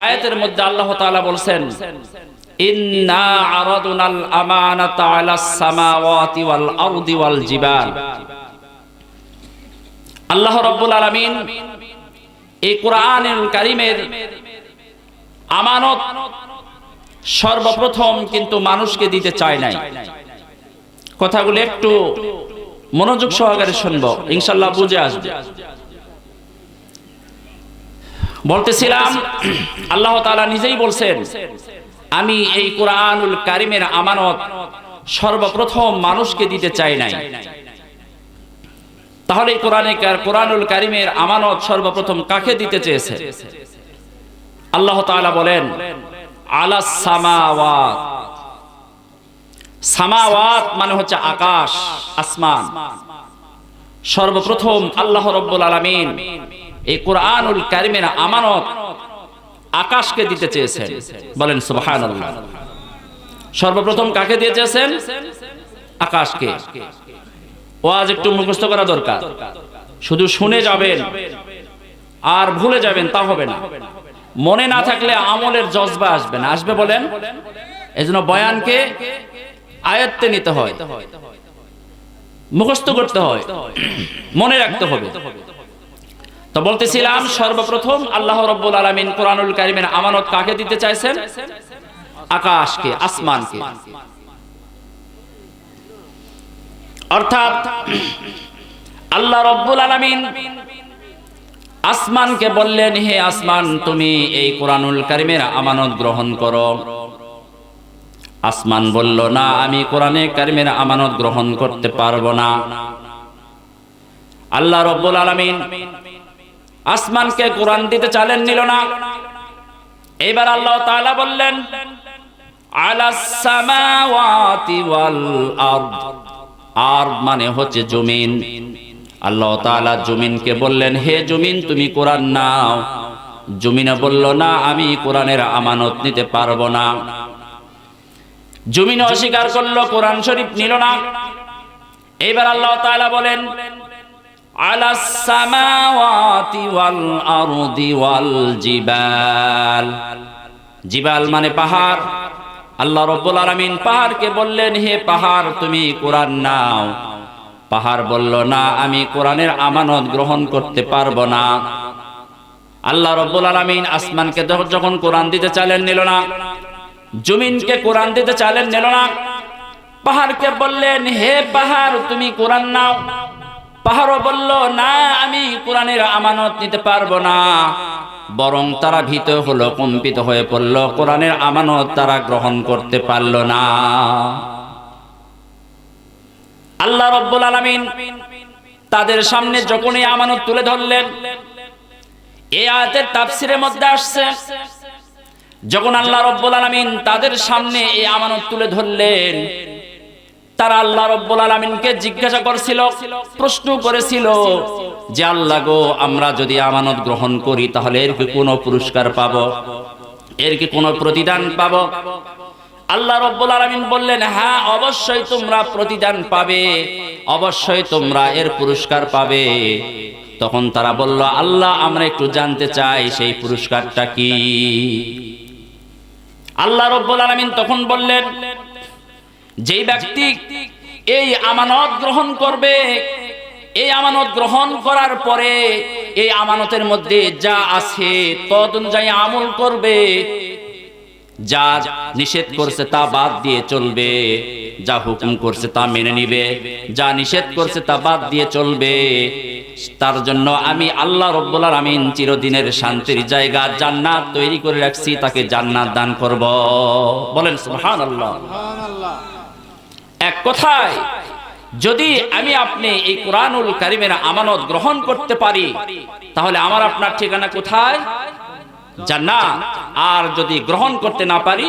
আয়াতের মধ্যে আল্লাহ তাআলা বলছেন, ইন্না আরাদনাল আমানাতা আলাস সামাওয়াতি ওয়াল আরদি ওয়াল জিবাল। আল্লাহ রাব্বুল আলামিন এই কোরআনুল কারীমের আমানত সর্বপ্রথম কিন্তু মানুষকে দিতে চায় নাই। কথাগুলো একটু মনোযোগ সহকারে শুনবো, ইনশাআল্লাহ বুঝে আসবে। বলতেছিলাম আল্লাহ তাআলা নিজেই বলছেন, আমি এই কোরআনুল কারীমের আমানত সর্বপ্রথম মানুষকে দিতে চাই নাই। তাহলে কোরআনুল কারীমের আমানত সর্বপ্রথম কাকে দিতে চেয়েছে? আল্লাহ তাআলা বলেন আলাস সামাওয়াত। সামাওয়াত মানে হচ্ছে আকাশ, আসমান। সর্বপ্রথম আল্লাহ রাব্বুল আলামিন এই কোরআনুল কারীমের আমানত আকাশকে দিতে চেয়েছেন। বলেন সুবহানাল্লাহ। সর্বপ্রথম কাকে দিয়ে চেয়েছেন? আকাশকে। ওয়াজ একটু মুখস্থ করা দরকার। শুধু শুনে যাবেন আর ভুলে যাবেন তা হবে না। মনে না থাকলে আমলের জজবা আসবে না। আসবে বলেন? এজন্য বয়ানকে আয়ত্তে নিতে হয়, মুখস্থ করতে হয়, মনে রাখতে হবে। তো বলতেছিলাম সর্বপ্রথম আল্লাহ রাব্বুল আলামিন কোরআনুল কারীমের আমানত কাকে দিতে চাইছেন? আকাশকে, আসমানকে। অর্থাৎ আল্লাহ রাব্বুল আলামিন আসমানকে বললেন, হে আসমান, তুমি এই কোরআনুল কারীমের আমানত গ্রহণ করো। আসমান বলল, না, আমি কোরআনে কারীমের আমানত গ্রহণ করতে পারবো না। আল্লাহ রাব্বুল আলামিন আসমানকে কোরআন দিতে চাইলেন, নিল না। এবার আল্লাহ তাআলা বললেন আলাস সামাওয়াতি ওয়াল আরদ। আরদ মানে হচ্ছে জমিন। আল্লাহ তাআলা জমিনকে বললেন, হে জমিন, তুমি কোরআন নাও। জমিনে বলল, না, আমি কোরআনের আমানত নিতে পারবো না। জমিন অস্বীকার করলো, কোরআন শরীফ নিল না। এবার আল্লাহ তাআলা বলেন আলাস সামাওয়াতি ওয়াল আরদি ওয়াল জিবাল। জিবাল মানে পাহাড়। আল্লাহ রাব্বুল আলামিন পাহাড়কে বললেন, হে পাহাড়, তুমি কোরআন নাও। পাহাড় বলল, না, আমি কোরআনের আমানত গ্রহণ করতে পারবো না। আল্লাহ রাব্বুল আলামিন আসমানকে যখন কোরআন দিতে চাইলেন, নিল না। জমিনকে কোরআন দিতে চাইলেন, নিল না। পাহাড়কে বললেন, হে পাহাড়, তুমি কোরআন নাও। পাহাড়ও বলল, না, আমি কোরআনের আমানত নিতে পারবো না। বরং তারা ভীত হলো, কম্পিত হয়ে পড়ল, কোরআনের আমানত তারা গ্রহণ করতে পারল না। আল্লাহ রাব্বুল আলামিন তাদের সামনে যখন এই আমানত তুলে ধরলেন, এই আয়াতের তাফসীরের মধ্যে আসছে, যখন আল্লাহ রাব্বুল আলামিন তাদের সামনে এই আমানত তুলে ধরলেন, তারা আল্লাহ রাব্বুল আলামিনকে জিজ্ঞাসা করেছিল, প্রশ্ন করেছিল যে, আল্লাহ গো, আমরা যদি আমানত গ্রহণ করি তাহলে এর কি কোনো পুরস্কার পাবো? এর কি কোনো প্রতিদান পাবো? আল্লাহ রাব্বুল আলামিন বললেন, হ্যাঁ, অবশ্যই তোমরা প্রতিদান পাবে, অবশ্যই তোমরা এর পুরস্কার পাবে। তখন তারা বলল, আল্লাহ, আমরা একটু জানতে চাই সেই পুরস্কারটা কি? আল্লাহ রাব্বুল আলামিন তখন বললেন, যেই ব্যক্তি এই আমানত গ্রহণ করবে, এই আমানত গ্রহণ করার পরে এই আমানতের মধ্যে যা আছে তদ অনুযায়ী আমল করবে, যা নিষেধ করছে তা বাদ দিয়ে চলবে, যা হুকুম করছে তা মেনে নিবে, যা নিষেধ করছে তা বাদ দিয়ে চলবে, তার জন্য আমি আল্লাহ রাব্বুল আলামিন চিরদিনের শান্তির জায়গা জান্নাত তৈরি করে রাখছি, তাকে জান্নাত দান করব। বলেন সুবহানাল্লাহ। এক কথায়, যদি আমি আপনি এই কোরআনুল কারীমের আমানত গ্রহণ করতে পারি তাহলে আমার আপনার ঠিকানা কোথায়? জান্নাত। আর যদি গ্রহণ করতে না পারি